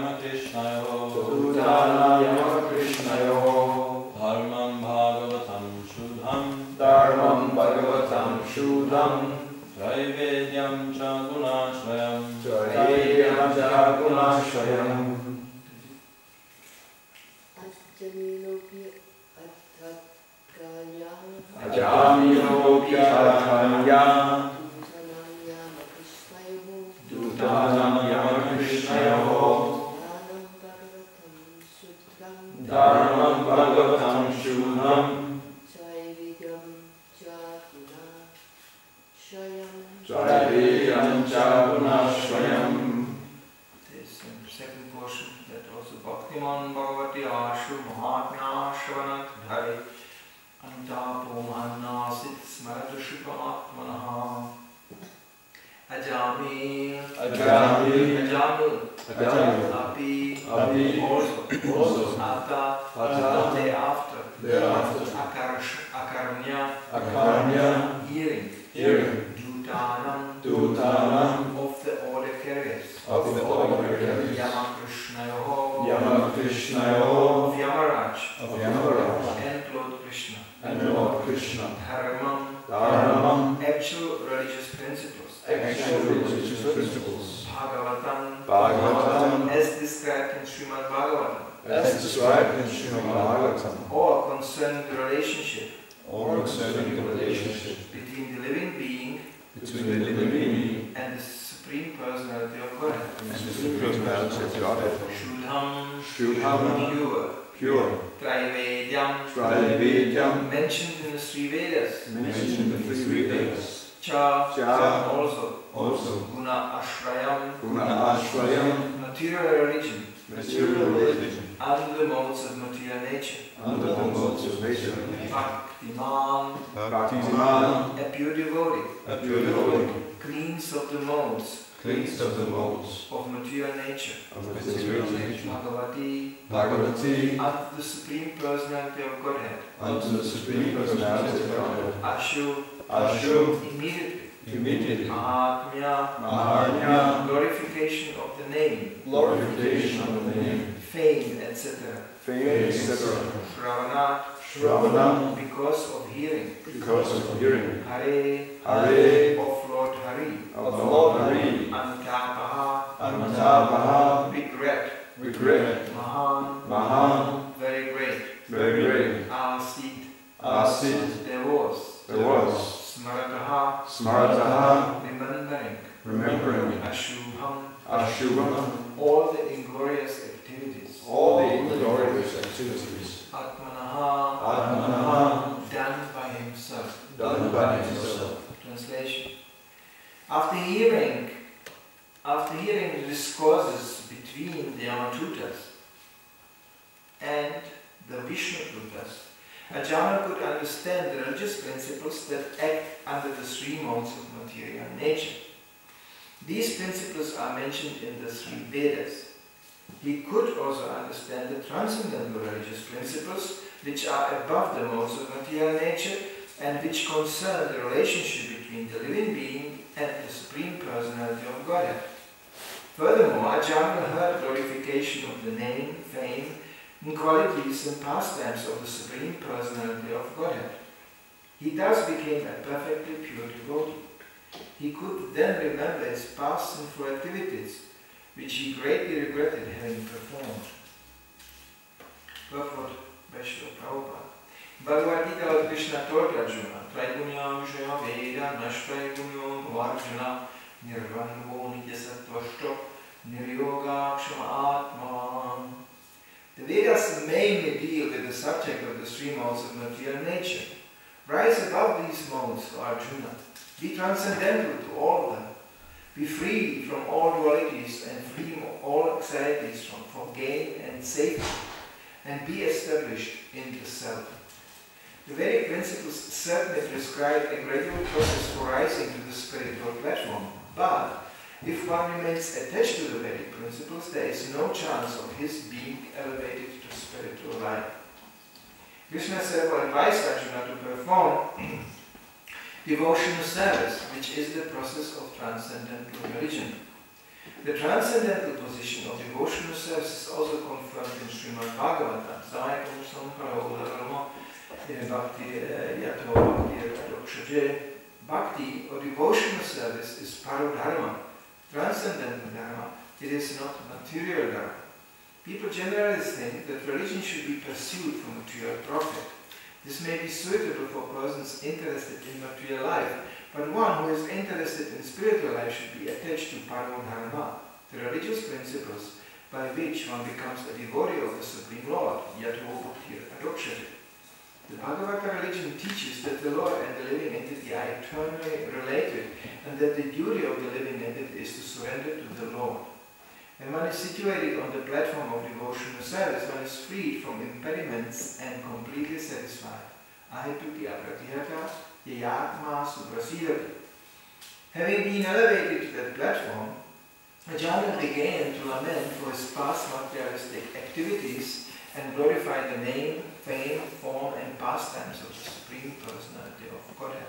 Yama Krishnayo Dudana Yama Krishnayo Dharmam Bhagavatam Shudham Dharmam Bhagavatam Shudham Traivedyam Cha Gunashvayam Traivedyam Cha Gunashvayam Ajamilopya Atakanya Dutanam Yama Krishnayo Dharmam Bhagavatam Shudham Traivedyam Cha Gunashvayam. This second portion that also Bhaktiman Bhagavati Ashu Mahatmya Shravanat Dhari Antapo Mahannasit Smaradushupamatmanaha Ajami Api also Ata thereafter Akarnya hearing Dutanam of the order carriers Yama Krishnayo of Yamaraj and Lord Krishna Dharmam actual religious principles Bhagavatam as described in Srimad Bhagavatam or concerning the relationship between the living being and the Supreme Personality of Godhead. Shudham, pure. Traivedyam, mentioned in the Three Vedas. Cha, also. Guna Ashrayam, material religion. Under the modes of material nature. Bhaktiman, a pure devotee. Cleans of the modes of material nature. Bhagavati, unto the Supreme Personality of Godhead. Ashu, immediately. Mahatmya, glorification of the name. Fame, etc. Shravanat, because of hearing. Hare, of Lord Hari. Antapaha, regret. Mahan, very great. Asit, there was. Smarataha, remembering. Ashubham, all the inglorious activities. Atmanaha, done by himself. Translation. After hearing the discourses between the Yamatutas and the Vishnututas, Ajahn could understand the religious principles that act under the three modes of material nature. These principles are mentioned in the Three Vedas. He could also understand the transcendental religious principles which are above the modes of material nature and which concern the relationship between the living being and the Supreme Personality of Godhead. Furthermore, Ajahn heard glorification of the name, fame, and qualities and pastimes of the Supreme Personality of Godhead. He thus became a perfectly pure devotee. He could then remember his past sinful activities, which he greatly regretted having performed. Purport by Srila Prabhupada. Bhagavad Gita, Lord Krishna told Arjuna, Traigunya Vishaya Veda Nashtraigunya Bhavarjuna Nirvanvo Nityasatvashto Niryoga Kshama Atman. The Vedas mainly deal with the subject of the three modes of material nature. Rise above these modes, O Arjuna. Be transcendental to all of them. Be free from all dualities and free from all anxieties for gain and safety, and be established in the self. The Vedic principles certainly prescribe a gradual process for rising to the spiritual platform, but if one remains attached to the Vedic principles, there is no chance of his being elevated to spiritual life. Krishna therefore advised Arjuna to perform devotional service, which is the process of transcendental religion. The transcendental position of devotional service is also confirmed in Srimad Bhagavatam. Bhakti or devotional service is paradharma, transcendental dharma. It is not material dharma. People generally think that religion should be pursued for material profit. This may be suitable for persons interested in material life, but one who is interested in spiritual life should be attached to paradharma, the religious principles by which one becomes a devotee of the Supreme Lord, Yato Bhaktir Adokshati. The Bhagavata religion teaches that the Lord and the living entity are eternally related, and that the duty of the living entity is to surrender to the Lord. When one is situated on the platform of devotional service, one is freed from impediments and completely satisfied. Ahituti apratihata yayatma suprasidati. Having been elevated to that platform, Ajahn began to lament for his past materialistic activities and glorify the name, fame, form and pastimes of the Supreme Personality of Godhead.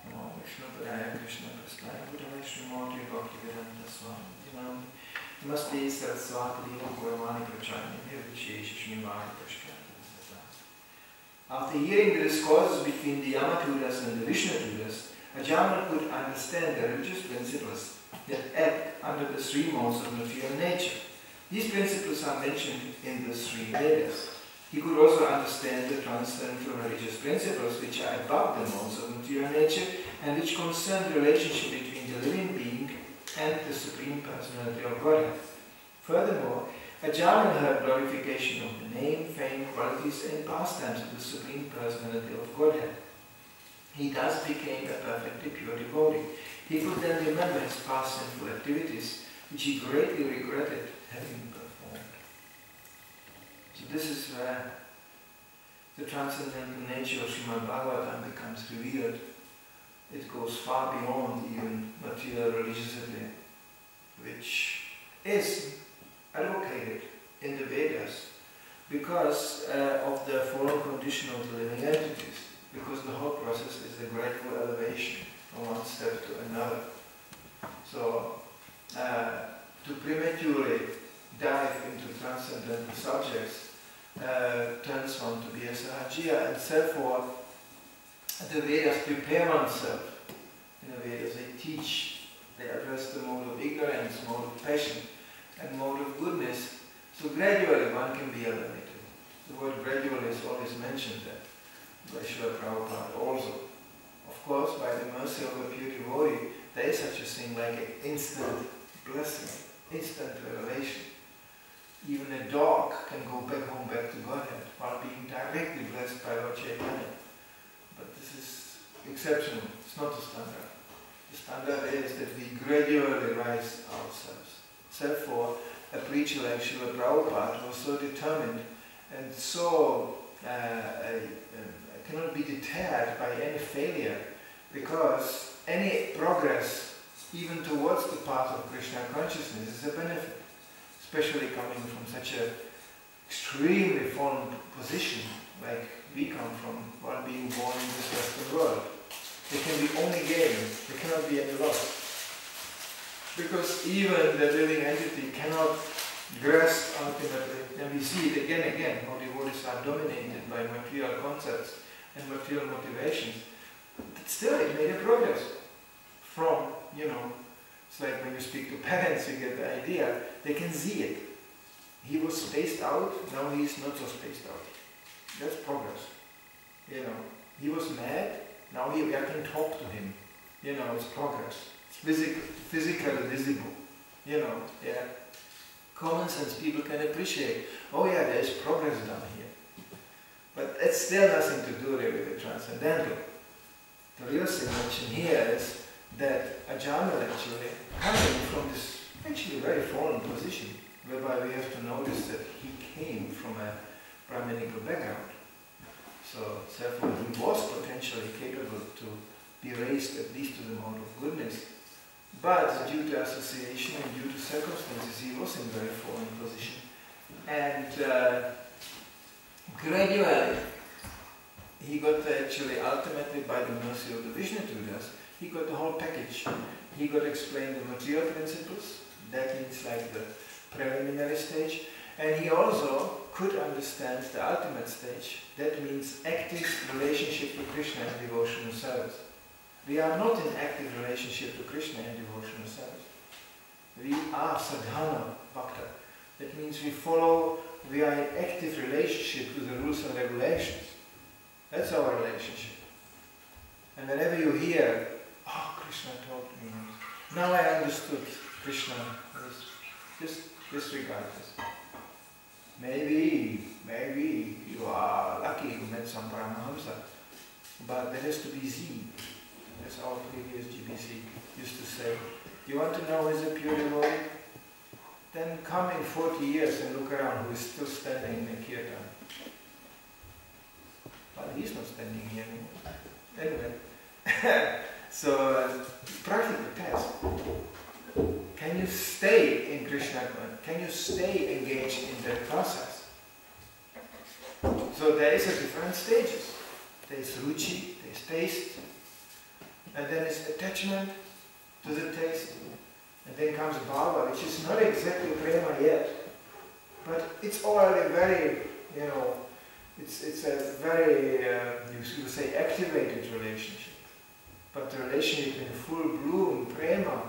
Namo Vishnu Padaya Krishna Prasthaya Buddhaya Srimati Bhaktivedanta Swami Namaste Saraswati Deva Gurmani Prachani Nirvishesha Srimati Prashkata. After hearing the discourses between the Yamatudas and the Vishnatudas, Ajahn could understand the religious principles that act under the three modes of material nature. These principles are mentioned in the three Vedas. He could also understand the transcendental religious principles which are above the modes of material nature and which concern the relationship between the living being and the Supreme Personality of Godhead. Furthermore, Ajahn heard glorification of the name, fame, qualities and pastimes of the Supreme Personality of Godhead. He thus became a perfectly pure devotee. He could then remember his past sinful activities, which he greatly regretted having performed. So this is where the transcendental nature of Srimad Bhagavatam becomes revealed. It goes far beyond even material religiosity, which is advocated in the Vedas because of the fallen condition of the living entities, because the whole process is a gradual elevation from one step to another. So, to prematurely dive into transcendental subjects turns one to be a sahajiya, and therefore the Vedas prepare oneself. In the Vedas they teach, they address the mode of ignorance, mode of passion, and mode of goodness. So gradually one can be elevated. The word gradually is always mentioned there by Srila Prabhupada also. Of course, by the mercy of a pure devotee, there is such a thing like an instant blessing, instant revelation. Even a dog can go back home, back to Godhead, while being directly blessed by Lord Chaitanya. But this is exceptional, it's not the standard. The standard is that we gradually rise ourselves. Therefore, a preacher like Srila Prabhupada was so determined and so cannot be deterred by any failure, because any progress, even towards the path of Krishna consciousness, is a benefit, especially coming from such an extremely fallen position like we come from while being born in this Western world. There can be only gain, there cannot be any loss. Because even the living entity cannot grasp ultimately, and we see it again and again, how devotees are dominated by material concepts and material motivations. But still it made a progress from, it's like when you speak to parents, you get the idea, they can see it. He was spaced out, now he is not so spaced out. That's progress. He was mad, now I can talk to him. It's progress. It's physically visible. Common sense people can appreciate, oh yeah, there is progress done here. But it's still nothing to do really with the transcendental. The real thing mentioned here is that Ajahn actually, coming from this actually very fallen position, whereby we have to notice that he came from a Brahminical background. So therefore he was potentially capable to be raised at least to the mode of goodness. But due to association and due to circumstances, he was in a very fallen position. And gradually, he got actually, ultimately by the mercy of the Vishnatudas, he got the whole package. he got explained the material principles, that means like the preliminary stage, and he also could understand the ultimate stage, that means active relationship to Krishna and devotional service. We are not in active relationship to Krishna and devotional service. We are sadhana bhakta. That means we are in active relationship to the rules and regulations. That's our relationship. And whenever you hear, oh, Krishna taught me, now I understood Krishna, just disregard this. Maybe you are lucky you met some Paramahamsa, but there has to be Z, as our previous GBC used to say. You want to know who is a pure devotee? Then come in 40 years and look around who is still standing in the kirtan. Well, he's not standing here anymore. Anyway, so practical test. Can you stay in Krishna? Can you stay engaged in that process? So there is a different stages. There is ruchi, there is taste, and then is attachment to the taste, and then comes bhava, which is not exactly prema yet, but it's already very, it's a very, you would say, activated relationship. But the relationship in full bloom, prema,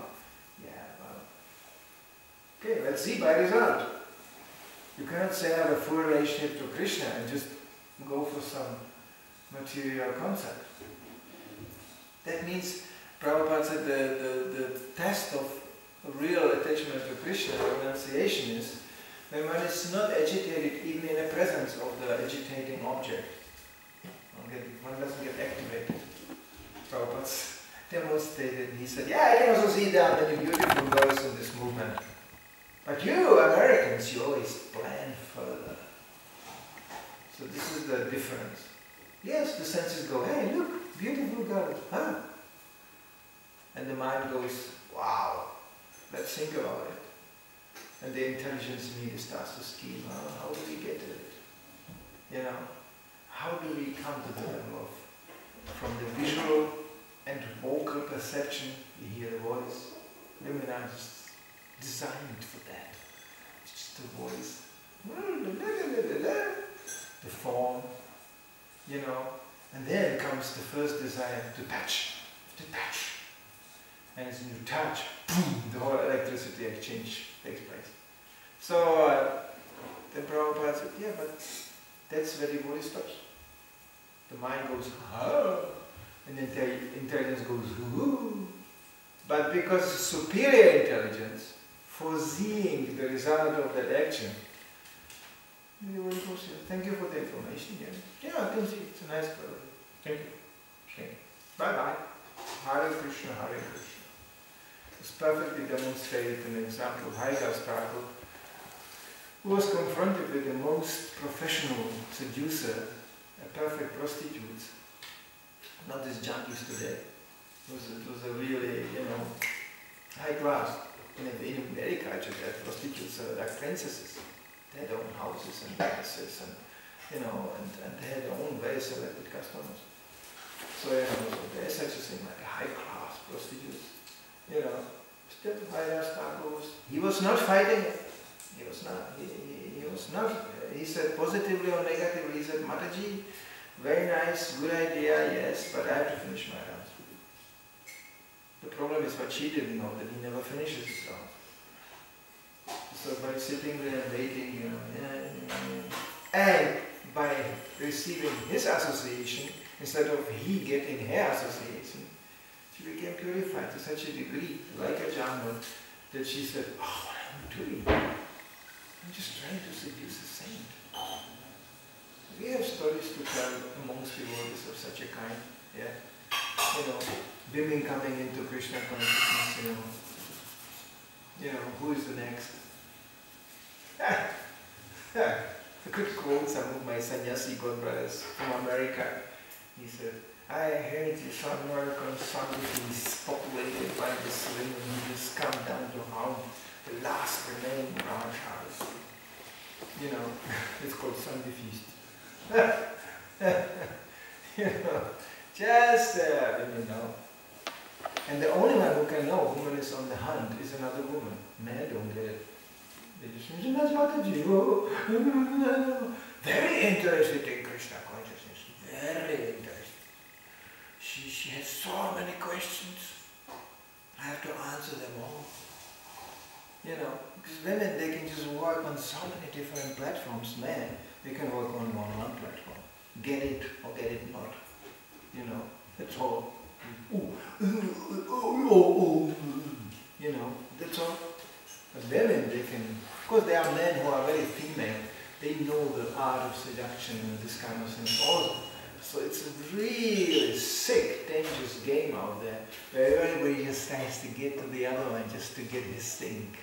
okay, let's see by result. You cannot say I have a full relationship to Krishna and just go for some material concept. That means, Prabhupada said the test of real attachment to Krishna, renunciation, is when one is not agitated even in the presence of the agitating object. One doesn't get activated. Prabhupada demonstrated, he said, yeah, I can also see that many beautiful girls in this movement. But you, Americans, you always plan further. So this is the difference. Yes, the senses go, hey, look, beautiful girl, huh? And the mind goes, wow, let's think about it. And the intelligence in me starts to scheme, how do we get to it? How do we come to the level of, from the visual and vocal perception, you hear the voice, women are just designed for that. It's just the voice, the form, and then comes the first desire to touch. And as you touch, boom, the whole electricity exchange takes place. So then Prabhupada said, yeah, but that's where the body stops. The mind goes, oh, and then the intelligence goes, ooh. But because superior intelligence, foreseeing the result of that action, thank you for the information. Yeah, I can see it's a nice story. Thank you. Bye bye. Hare Krishna, Hare Krishna. It's perfectly demonstrated an example of Haridas Thakur, who was confronted with the most professional seducer, a perfect prostitute, not these junkies today. It was a really, high class. In America, that prostitutes are like princesses. They had their own houses and palaces, and they had their own very selected customers. So there is such a thing like a high class prostitute. Still Haridas Thakur he was not fighting it. He was not. He said positively or negatively. He said, Mataji, very nice, good idea, yes, but I have to finish my rounds. The problem is what she didn't know, that he never finishes his rounds. So by sitting there waiting, and by receiving his association, instead of he getting her association, she became purified to such a degree, like a Jamnu, that she said, oh, what am I doing? I'm just trying to seduce a saint. We have stories to tell amongst devotees of such a kind, yeah. Women coming into Krishna consciousness, who is the next? I could quote some of my sannyasi godbrothers from America. He said, I heard some American sandwiches populated by this women who just come down to harm the last remaining Brahmacharis. It's called Sunday feast. Just, And the only one who can know woman is on the hunt is another woman. Men don't get it. They just very interested in Krishna consciousness. Very interested. She has so many questions. I have to answer them all. You know, because women, they can just work on so many different platforms. Men, they can work on one platform. Get it or get it not. You know, that's all. You know, that's all. But women, they can, of course there are men who are very female, they know the art of seduction and this kind of thing also. So it's a really sick, dangerous game out there, where everybody just tries to get to the other one just to get his thing.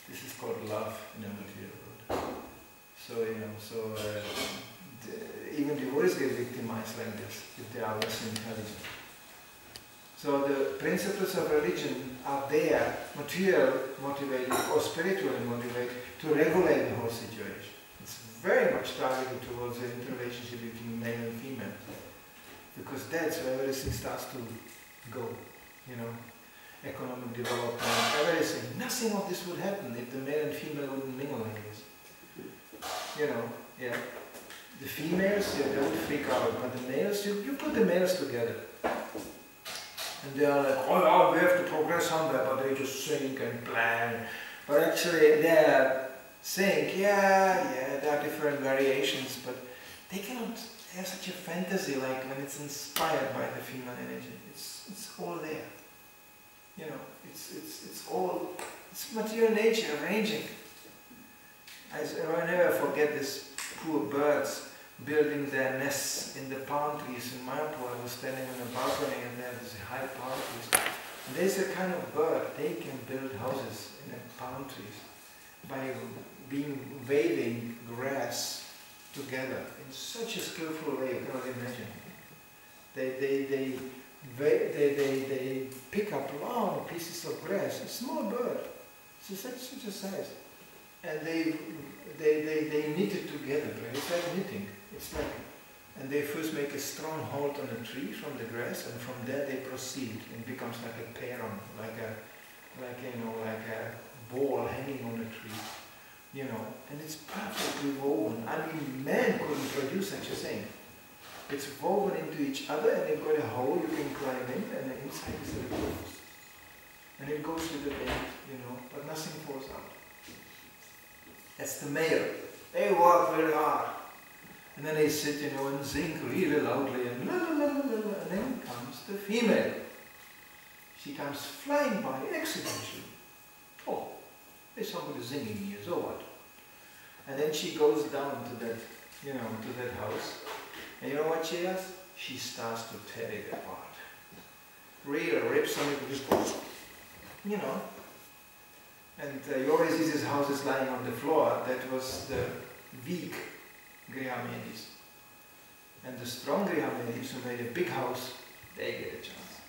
This is called love in a material world. So, you know, even devotees get victimized like this if they are less intelligent. So the principles of religion are there, material motivated or spiritually motivated, to regulate the whole situation. It's very much targeted towards the interrelationship between male and female, because that's where everything starts to go, you know. Economic development, everything. Nothing of this would happen if the male and female wouldn't mingle like this. You know, yeah. The females, yeah, they would freak out, but the males, you put the males together. And they are like, oh yeah, we have to progress somewhere, but they just think and plan. But actually they're saying, yeah, there are different variations, but they cannot have such a fantasy like when it's inspired by the female energy. It's all there. You know, it's all, it's material nature arranging. I never forget this poor birds building their nests in the palm trees in Mayapur. I was standing on a balcony and there was high palm trees. And there's a kind of bird, they can build houses in the palm trees by waving grass together in such a skillful way, you cannot imagine. They pick up long pieces of grass, a small bird, it's such a size. And they knit it together, right? It's like knitting. It's like, and they first make a strong hold on a tree from the grass, and from there they proceed. It becomes like a peron, like a ball hanging on a tree, you know. And it's perfectly woven. I mean, man couldn't produce such a thing. It's woven into each other, and you've got a hole you can climb in, and the inside is the roots. And it goes with the wind, you know, but nothing falls out. That's the male. They work very hard. And then they sit, you know, and sing really loudly, and la la la la la, and then comes the female. She comes flying by accidentally. Oh, there's somebody singing here, so what? And then she goes down to that, you know, to that house. And you know what she does? She starts to tear it apart. Really rips on it, just goes, you know. And you always see these houses lying on the floor. That was the weak Grihamedis. And the strong Grihamedis who made a big house, they get a chance.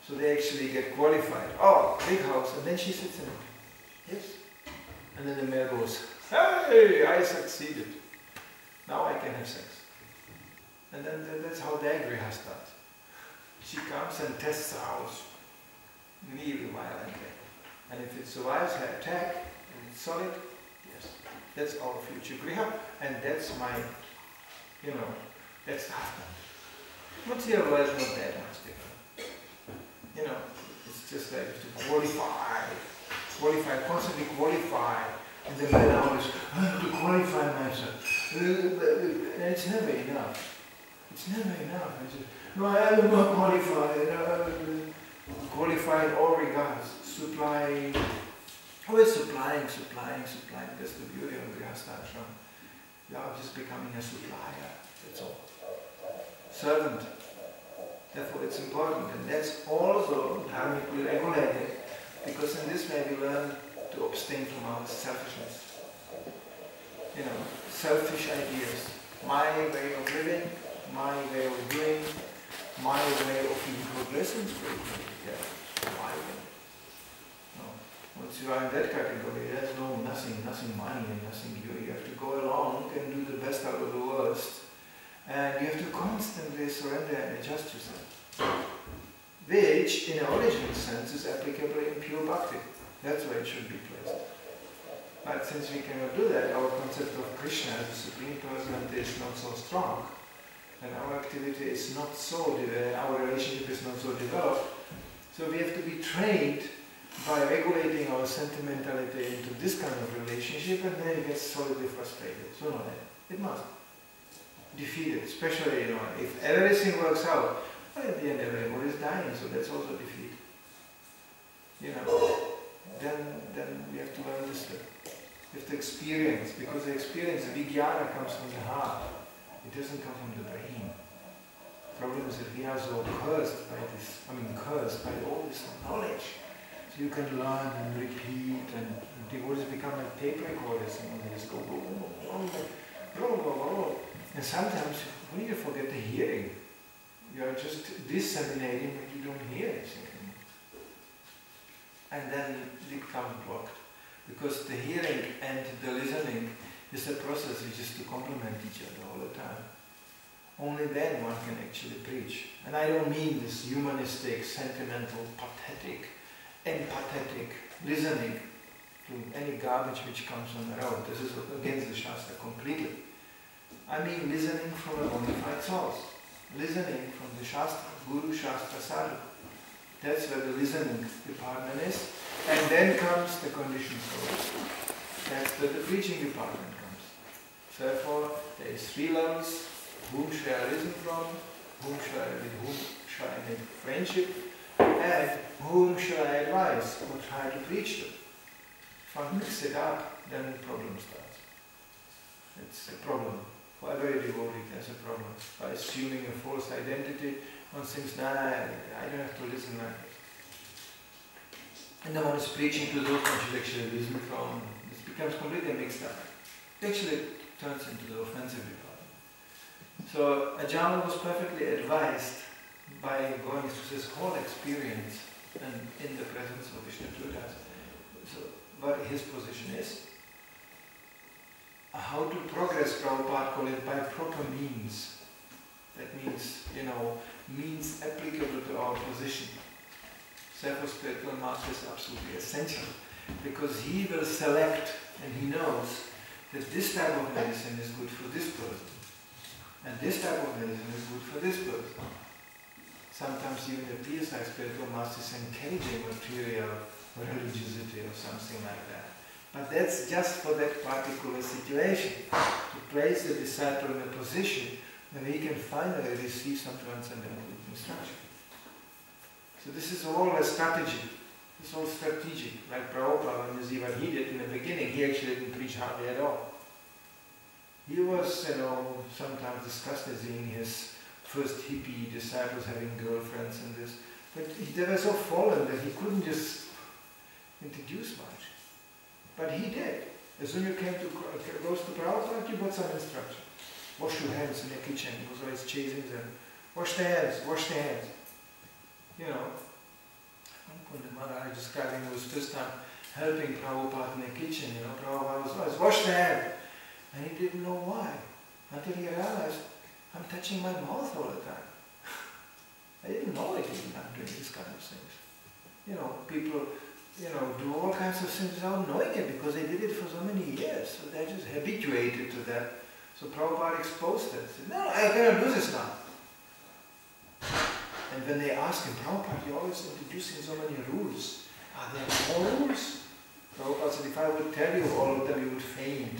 So they actually get qualified. Oh, big house. And then she sits in it. Yes. And then the male goes, hey, I succeeded. Now I can have sex. And then that's how their Griha starts. She comes and tests the house really violently. And if it survives her attack, and it's solid, yes, that's our future Griha, and that's my, you know, that's the husband. Material world is not that much different. You know, it's just like to qualify, constantly qualify, and the man always, I have to qualify myself. And it's never enough. It's never enough. It's just, no, I am not qualified. Qualify in all regards. Supplying, always supplying. That's the beauty of the Grihastha ashram. You are just becoming a supplier. That's all. Servant. Therefore, it's important, and that's also dharmically regulated, because in this way we learn to abstain from our selfishness. You know, selfish ideas. My way of living, my way of doing, my way of even progressing spiritually. Yeah, my way. No. Once you are in that category, there's nothing money and nothing you. You have to go along and do the best out of the worst. And you have to constantly surrender and adjust yourself. which in an original sense is applicable in pure bhakti. That's where it should be placed. But since we cannot do that, our concept of Krishna as a Supreme Personality is not so strong, and our activity is not so, our relationship is not so developed, so we have to be trained by regulating our sentimentality into this kind of relationship, and then it gets solidly frustrated. So no, it must defeat it, especially, if everything works out, well, at the end everyone is dying, so that's also defeat. Then we have to learn this way. We have to experience, because the experience, the vijnana comes from the heart. It doesn't come from the brain. The problem is that we are so cursed by all this knowledge. So you can learn and repeat, and devotees become like tape recorders, and they just go, and sometimes we need to forget the hearing. You are just disseminating, but you don't hear anything. And then it becomes blocked. Because the hearing and the listening is a process which is to complement each other all the time. Only then one can actually preach. And I don't mean this humanistic, sentimental, pathetic, empathetic listening to any garbage which comes on the road. This is against the Shastra completely. I mean listening from a bona fide source. Listening from the Shastra, Guru, Shastra, Sadhu. That's where the listening department is. And then comes the conditioned source. That's where the preaching department comes. Therefore, there is 3 levels. Whom shall I listen from? With whom shall I make friendship? And whom shall I advise or try to preach to? If I mix it up, then the problem starts. It's a problem. For every devotee, there's a problem. By assuming a false identity, one thinks, I don't have to listen like it. And then one is preaching to those one should actually listen from. This becomes completely mixed up. It actually turns into the offensive department. So Ajahn was perfectly advised by going through this whole experience and in the presence of Vishnu Tudas. So what his position is, how to progress, Prabhupada called it by proper means. That means, means applicable to our position. Therefore, spiritual master is absolutely essential, because he will select, and he knows that this type of medicine is good for this person, and this type of medicine is good for this person. Sometimes even the PSI spiritual masters encouraging material religiosity or something like that. But that's just for that particular situation, to place the disciple in a position when he can finally receive some transcendental instruction. So this is all a strategy. It's all strategic. Like Prabhupada, when you see what he did in the beginning, he actually didn't preach hardly at all. He was, sometimes disgusted seeing his first hippie disciples having girlfriends and this. But they were so fallen that he couldn't just introduce much. But he did. As soon as you came to goes to Prabhupada, you got some instruction. Wash your hands in the kitchen. He was always chasing them. Wash the hands, wash the hands. When the Maharaj describing it was first time helping Prabhupada in the kitchen, Prabhupada was always, wash the hand. And he didn't know why. Until he realized, I'm touching my mouth all the time. I didn't know it even I'm doing these kind of things. People, do all kinds of things without knowing it because they did it for so many years. So they're just habituated to that. So Prabhupada exposed it. Said, no, I cannot do this now. And when they asked him, Prabhupada, you're always introducing so many rules. Are there more rules? Prabhupada said, if I would tell you all of them, you would faint.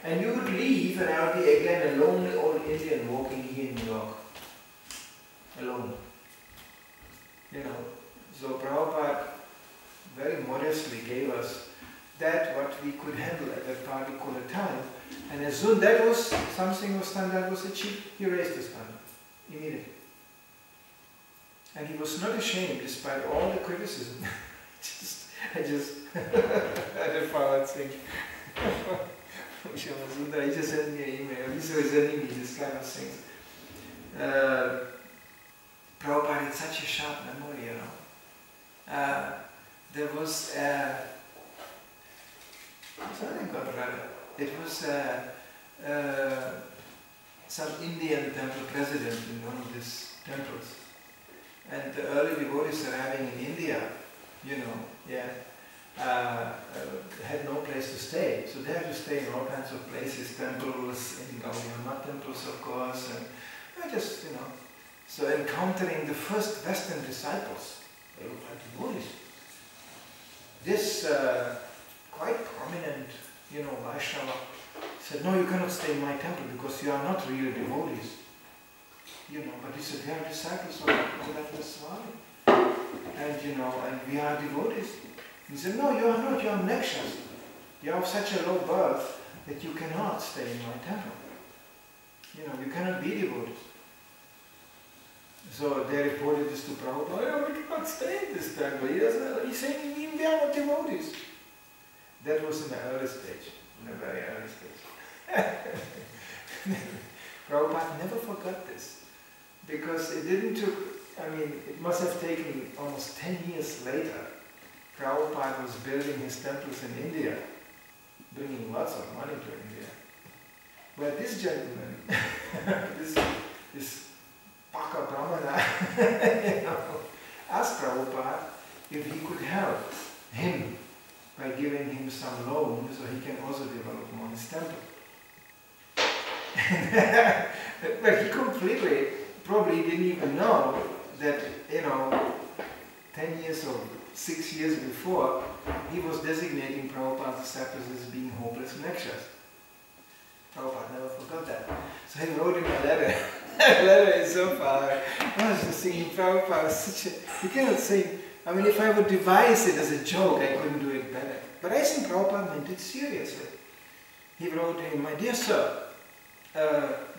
And you would leave, and I would be again a lonely old Indian walking here in New York. Alone. So Prabhupada very modestly gave us that what we could handle at that particular time. And as soon as something was done that was achieved, he raised his hand immediately. And he was not ashamed, despite all the criticism. I just had a forward thing. He just sent me an email. He's always sending me this kind of things. Prabhupada had such a sharp memory, There was some Indian temple president in one of these temples. and the early devotees arriving in India, you know, had no place to stay. So they had to stay in all kinds of places, temples, in Gaudiya temples of course, and just, you know, so encountering the first Western disciples, they looked like devotees. This quite prominent, you know, Vaishnava said, no, you cannot stay in my temple because you are not real devotees. You know, but he said, we are disciples of Bhagavad Swami. And you know, and we are devotees. He said, no, you are not, you are nakshas. You are of such a low birth that you cannot stay in my temple. You know, you cannot be devotees. So they reported this to Prabhupada, oh, we cannot stay in this temple. He's saying, we are not devotees. That was in the early stage, in the very early stage. Prabhupada never forgot this, because it didn't took, I mean, it must have taken almost 10 years later. Prabhupada was building his temples in India, bringing lots of money to India. But this gentleman, this Paka Brahmana, you know, asked Prabhupada if he could help him by giving him some loan so he can also develop more his temple. But he completely, probably didn't even know that, you know, 10 years or 6 years before, he was designating Prabhupada's disciples as being hopeless nakshas. Prabhupada never forgot that. So he wrote him a letter. The letter is so far. I was just thinking, Prabhupada was such a... You cannot say... I mean, if I would devise it as a joke, I couldn't do it better. But I think Prabhupada meant it seriously. He wrote him, my dear sir,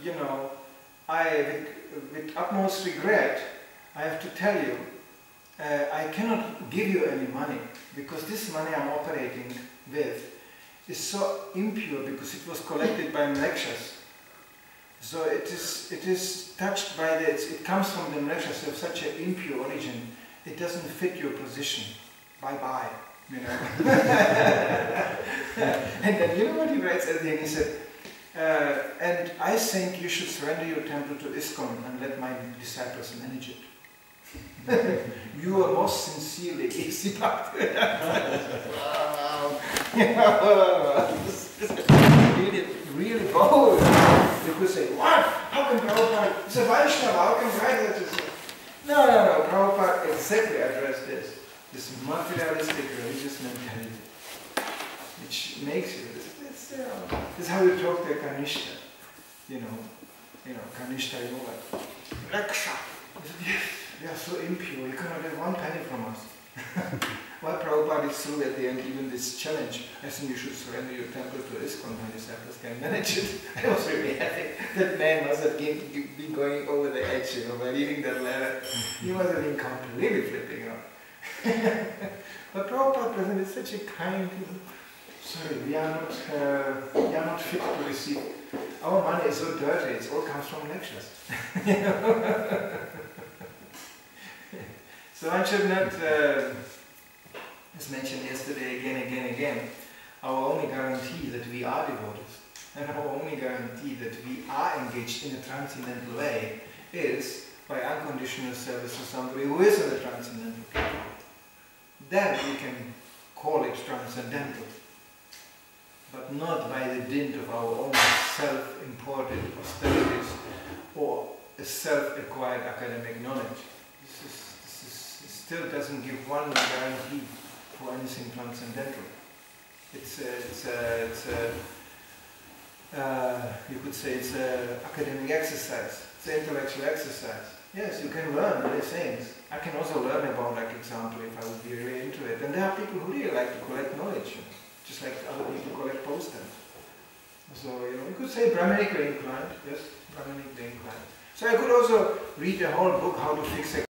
you know, with utmost regret, I have to tell you, I cannot give you any money, because this money I'm operating with is so impure because it was collected by mlekshas. So it is touched by it comes from the mlekshas of such an impure origin, it doesn't fit your position. Bye-bye. You know. And then you know what he writes at the end? He said, and I think you should surrender your temple to ISKCON and let my disciples manage it. You are most sincerely easy bhakti. Really, really bold. You could say, what? How can Prabhupada, it's a Vaishnava, how can Vaishnava? No, Prabhupada exactly addressed this materialistic religious mentality, which makes you, this is how you talk to a Kanishta, you know, Kanishta yoga. Raksha. You are so impure, you cannot have one penny from us. Well, Prabhupada is through at the end, even this challenge. I think you should surrender your temple to ISKCON and disciples can manage it. I was really happy. That man must have been going over the edge, you know, by reading that letter. He must have been completely flipping out. But Prabhupada presented such a kind, sorry, we are not fit to receive. Our money is so dirty, it all comes from lectures. You know? So one should not, as mentioned yesterday again, our only guarantee that we are devotees, and our only guarantee that we are engaged in a transcendental way is by unconditional service to somebody who is in the transcendental path. Then we can call it transcendental, but not by the dint of our own self-imported austerities or a self-acquired academic knowledge. This still doesn't give one guarantee for anything transcendental. You could say it's an academic exercise, it's an intellectual exercise. Yes, you can learn many things. I can also learn about, like example, if I would be really into it. And there are people who really like to collect knowledge, just like other people collect posters. So, you know, you could say Brahmanically inclined, yes, Brahmanically inclined. So I could also read the whole book, How to Fix a